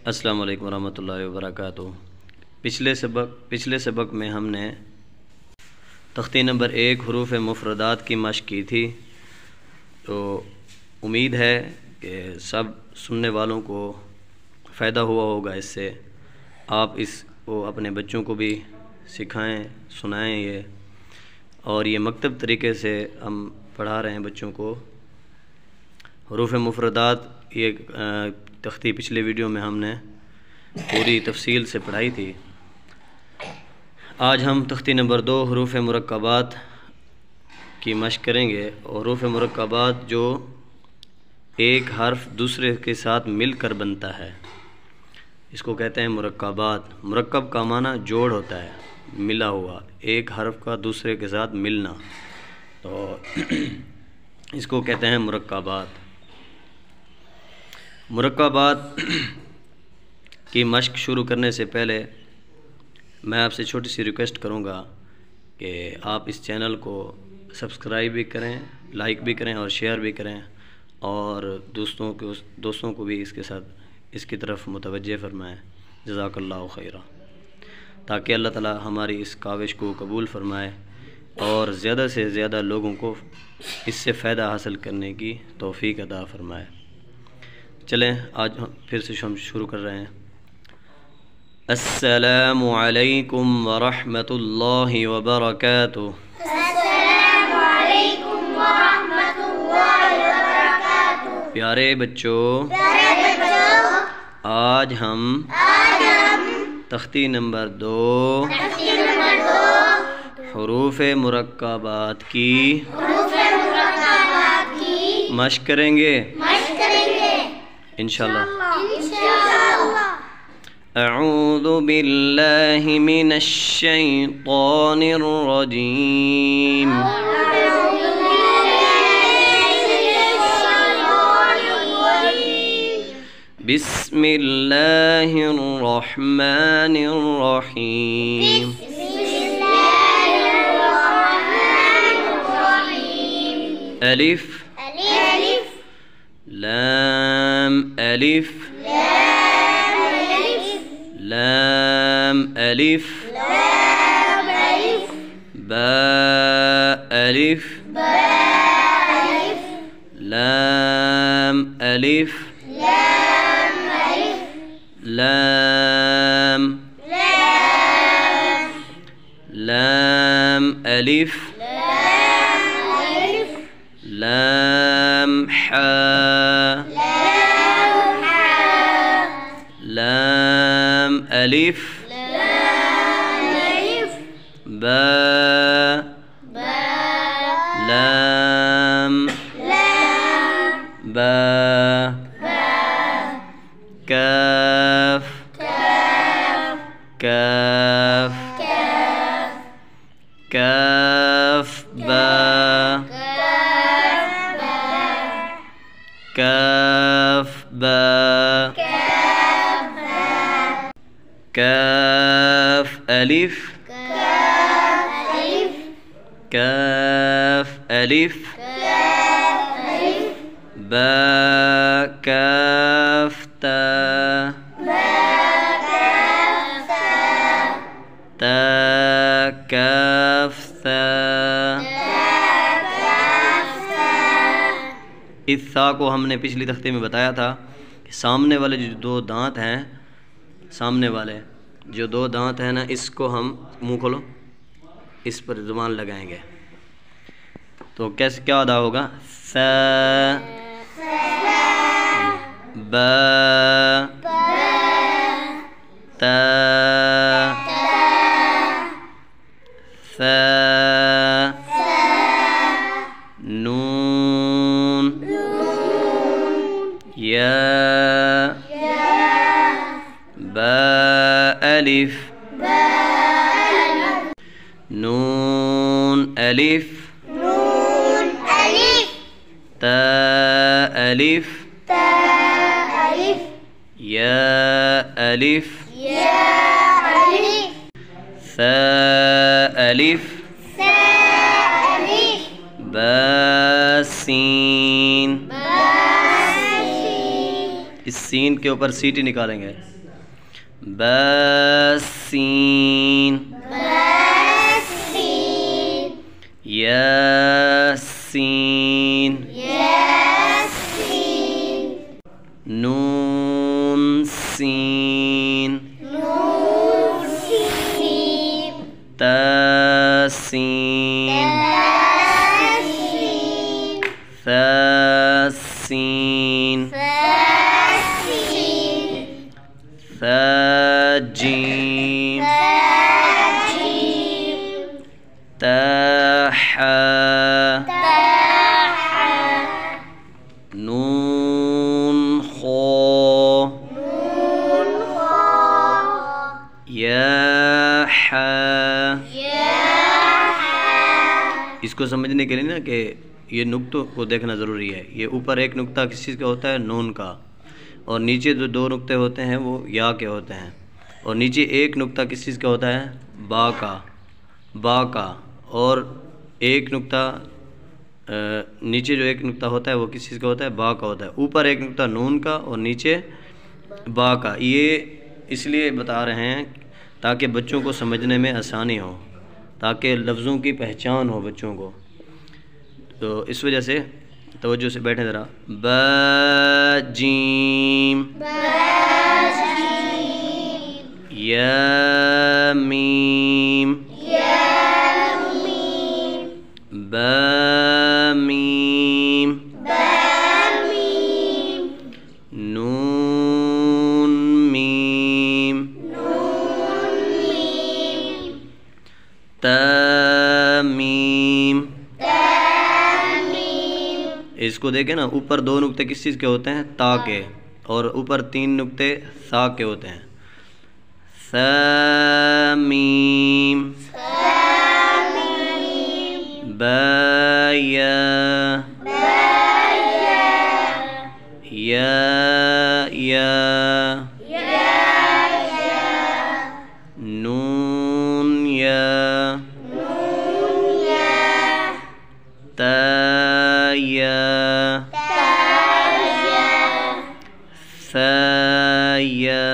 अस्सलाम वालेकुम वरहमतुल्लाहि वबरकातुहू। पिछले सबक में हमने तख्ती नंबर 1 हुरूफ मुफ़रदात की मश्क की थी। तो उम्मीद है कि सब सुनने वालों को फ़ायदा हुआ होगा इससे। आप इसको अपने बच्चों को भी सिखाएं, सुनाएं ये। और ये मकतब तरीके से हम पढ़ा रहे हैं बच्चों को हुरूफ मुफ़रदात। ये तख्ती पिछले वीडियो में हमने पूरी तफसील से पढ़ाई थी। आज हम तख्ती नंबर 2 हुरूफ मुरक्कबात की मश्क करेंगे। और हुरूफ मुरक्कबात जो एक हर्फ दूसरे के साथ मिलकर बनता है, इसको कहते हैं मुरक्कबात। मुरक्कब का माना जोड़ होता है, मिला हुआ, एक हर्फ का दूसरे के साथ मिलना, तो इसको कहते हैं मुरक्कबात। मुरक्कबात की मश्क शुरू करने से पहले मैं आपसे छोटी सी रिक्वेस्ट करूंगा कि आप इस चैनल को सब्सक्राइब भी करें, लाइक भी करें और शेयर भी करें, और दोस्तों को भी इसकी तरफ मुतवज्जे फरमाएँ। जज़ाकल्लाहु खैरा, ताकि अल्लाह ताला हमारी इस काविश को कबूल फरमाए और ज़्यादा से ज़्यादा लोगों को इससे फ़ायदा हासिल करने की तौफ़ीक अता फरमाए। चलें, आज फिर से हम शुरू कर रहे हैं। अस्सलामु अलैकुम वरहमतुल्लाहि वबरकातुहू। अस्सलामु अलैकुम वरहमतुल्लाहि वबरकातुहू। प्यारे बच्चों, आज हम तख्ती नंबर 2 हुरूफ मुरक्कबात की मश्क करेंगे इंशाअल्लाह। अऊज़ु बिल्लाहि मिनश शैतानिर रजीम। बिस्मिल्लाहिर रहमानिर रहीम। अलिफ लाम अलिफ लाम अलिफ बा अलिफ लाम अलिफ लाम लाम अलिफ लाम हा लाम अलिफ बा लाम बा काफ काफ काफ बा काफ बा काफ अलिफ काफ अलिफ बा काफ ता ता काफ सा। इस सा को हमने पिछली तख्ते में बताया था कि सामने वाले जो दो दांत हैं, सामने वाले जो दो दांत हैं ना, इसको हम, मुंह खोलो, इस पर ज़ुबान लगाएंगे तो कैसे क्या अदा होगा? सा बा ता सा नून या बा अलिफ नून अलिफ ता अलिफ या अलिफ सा अलिफ बा सीन। इस सीन के ऊपर सीटी निकालेंगे। बासीन बासीन यासीन यासीन नून सीन नून सीन तासीन तासीन तासीन तासीन ताजीम ताजीम ताहा ताहा नून खो नून खो या हा। या इसको समझने के लिए ना कि ये नुक्तों को देखना ज़रूरी है। ये ऊपर एक नुक्ता किस चीज़ का होता है? नून का। और नीचे जो दो नुक्ते होते हैं वो या के होते हैं। और नीचे एक नुक्ता किस चीज़ का होता है? बा का। बा का। और एक नुक्ता नीचे जो एक नुक्ता होता है वो किस चीज़ का होता है? बा का होता है। ऊपर एक नुक्ता नून का और नीचे बा का। ये इसलिए बता रहे हैं ताकि बच्चों को समझने में आसानी हो, ताकि लफ्ज़ों की पहचान हो बच्चों को। तो इस वजह से तवज्जो से बैठे ज़रा। बाजीम या मीम बामीम नून मीम तामीम। इसको देखें ना, ऊपर दो नुक्ते किस चीज़ के होते हैं? ता के। और ऊपर तीन नुक्ते सा के होते हैं। सामीम बाया या नून या ताया साया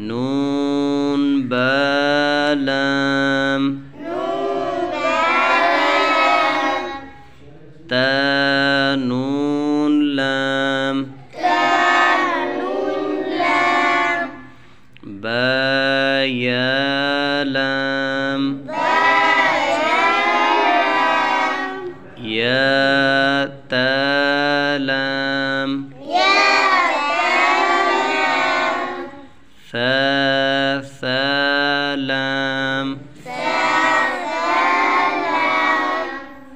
नून बालम ता नून लाम बाया लाम या तालाम सालाम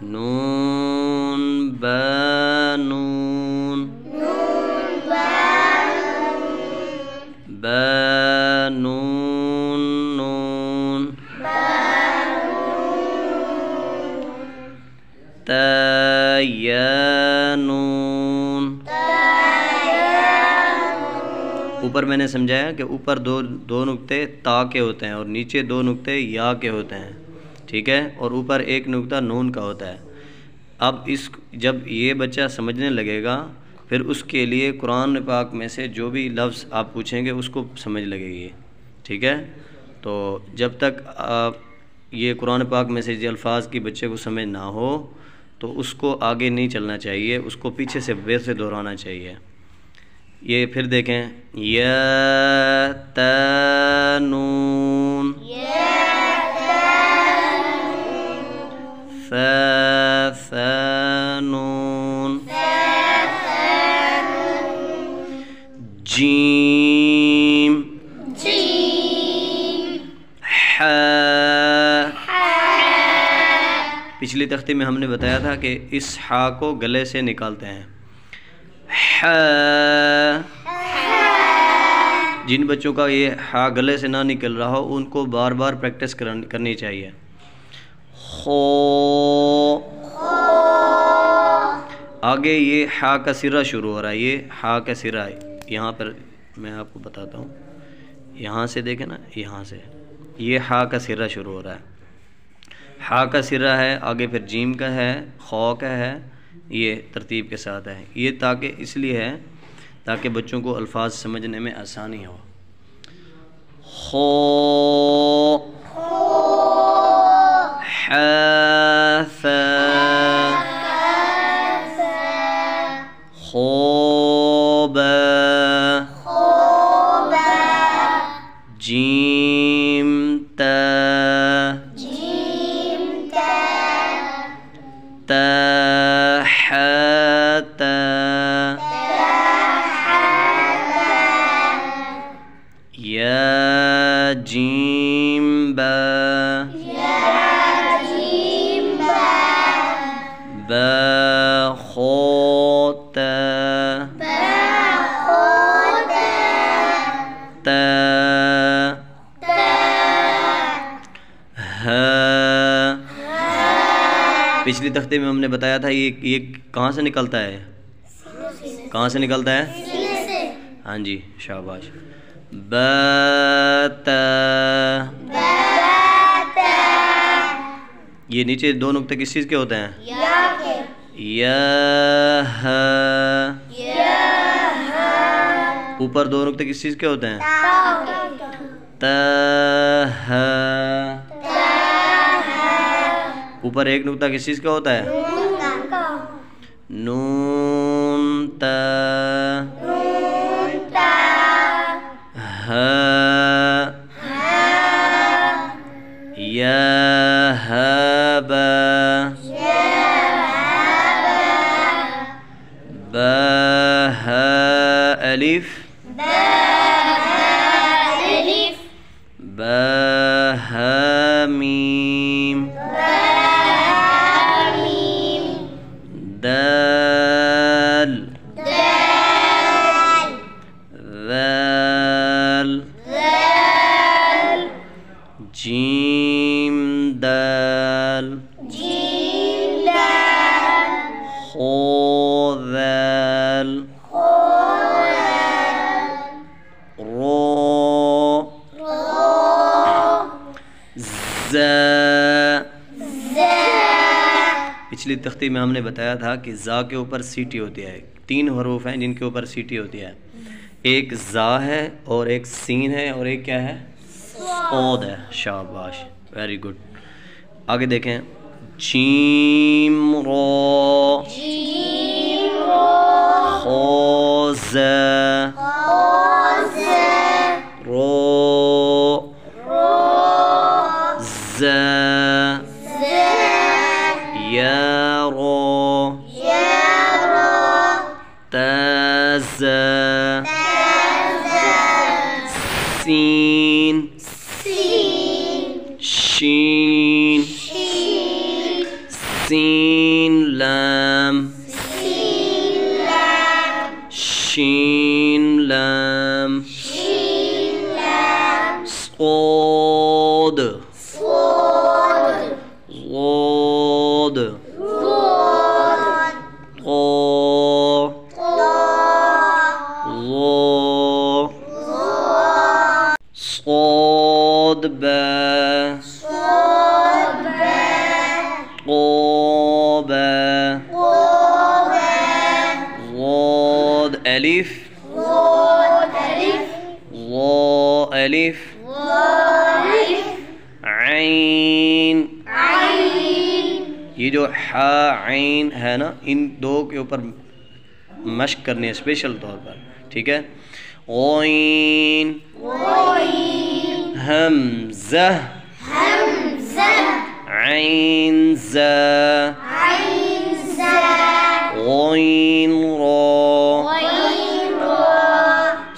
नून बानून बानून नून तायानून। ऊपर मैंने समझाया कि ऊपर दो नुक्ते ता के होते हैं और नीचे दो नुक्ते या के होते हैं, ठीक है। और ऊपर एक नुक्ता नून का होता है। अब जब ये बच्चा समझने लगेगा फिर उसके लिए कुरान पाक में से जो भी लफ्ज़ आप पूछेंगे उसको समझ लगेगी, ठीक है। तो जब तक आप ये कुरान पाक में से जो अल्फाज की बच्चे को समझ ना हो तो उसको आगे नहीं चलना चाहिए, उसको पीछे से वैसे दोहराना चाहिए। ये फिर देखें, या तानून फ़ानून जीम हा। पिछली तख्ती में हमने बताया था कि इस हा को गले से निकालते हैं। हा। जिन बच्चों का ये हा गले से ना निकल रहा हो उनको बार बार प्रैक्टिस करनी चाहिए। खो। आगे ये हा का सिरा शुरू हो रहा है, ये हा का सिरा है। यहाँ पर मैं आपको बताता हूँ, यहाँ से देखें ना, यहाँ से ये हा का सिरा शुरू हो रहा है। हा का सिरा है, आगे फिर जीम का है, खौ का है, ये तरतीब के साथ है। ये ताकि इसलिए है ताकि बच्चों को अल्फाज समझने में आसानी हो। खो, हासा, खोबा, जीम ता, ताहाता, या जीम बा, बा खोता, ता, हा। पिछली तख्ते में हमने बताया था ये कहाँ से निकलता है, कहाँ से निकलता है? हाँ जी, शाबाश। बाता, ये नीचे दो नुक्ते किस चीज़ के होते हैं? या, ऊपर दो नुक्ते किस चीज़ के होते हैं? ता, ऊपर एक नुक्ता किस चीज़ का होता है? नून ता, हा, या हाबा, बा हा अलिफ, बा हा मीम, दाल, दाल, जीम दाल, खो दाल, रो, ज़ा। पिछली तख्ती में हमने बताया था कि ज़ा के ऊपर सीटी होती है। 3 हरूफ हैं जिनके ऊपर सीटी होती है। एक ज़ा है और एक सीन है और एक क्या है? ओद है। शाबाश, वेरी गुड। आगे देखें, जीम रो, खोज़ा, रो, ज़ा, यारो, ताज़ा, सीन, शीन, सीन लाम, शीन लाम, सोद, ज़ोद, तो, ज़ो, सोद बा, क़ोबा, ज़ोद अलिफ, ज़ो अलिफ, आइन। ये जो हा आइन है ना, इन दो के ऊपर मश्क करनी है स्पेशल तौर पर, ठीक है। ओइन, हमज़ा, आइन ज़ा, ओइन रो,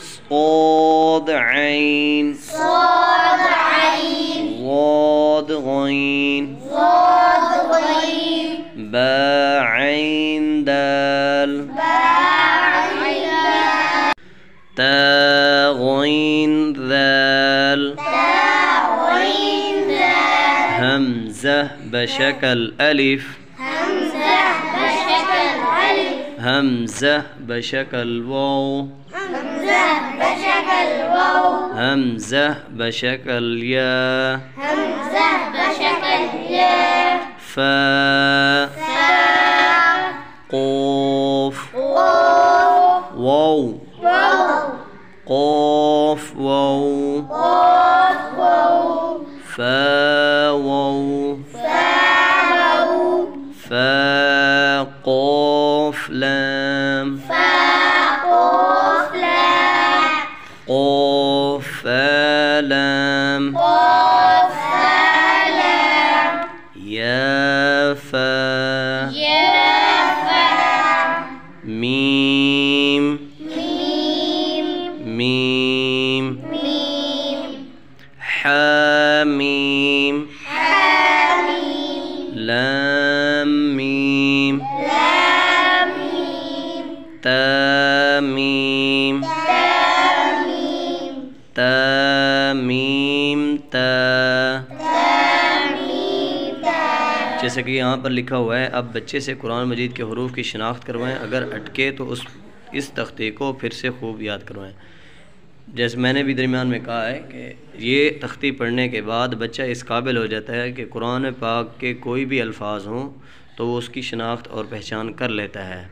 सोद आइन, ज़ोद गइन, बा आइन दाल, ता गइन दाल, हमज़ा बशकल अलिफ, हमज़ा बशकल वाव, हमज़ा बशकल या, फा, क़ोफ, वाव फा वाव फा क़ाफ़ लाम क़ाफ़ फ़ा लाम या फा मीम मीम हामीम लाम मीम तामीम तामीम ता। जैसे कि यहाँ पर लिखा हुआ है, अब बच्चे से कुरान मजीद के हरूफ की शिनाख्त करवाएं, अगर अटके तो इस तख्ते को फिर से खूब याद करवाएं। जैसे मैंने भी दरमियान में कहा है कि ये तख्ती पढ़ने के बाद बच्चा इस काबिल हो जाता है कि कुरान पाक के कोई भी अल्फाज हों तो वो उसकी शिनाख्त और पहचान कर लेता है।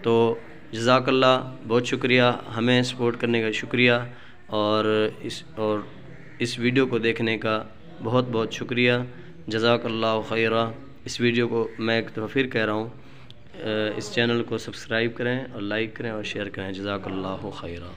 तो जज़ाकल्लाह, बहुत शुक्रिया, हमें सपोर्ट करने का शुक्रिया, और इस वीडियो को देखने का बहुत बहुत शुक्रिया। जज़ाकल्लाहु खैरा। इस वीडियो को मैं एक दफ़ा फिर कह रहा हूँ, इस चैनल को सब्सक्राइब करें और लाइक करें और शेयर करें। जज़ाकल्लाहु खैरा।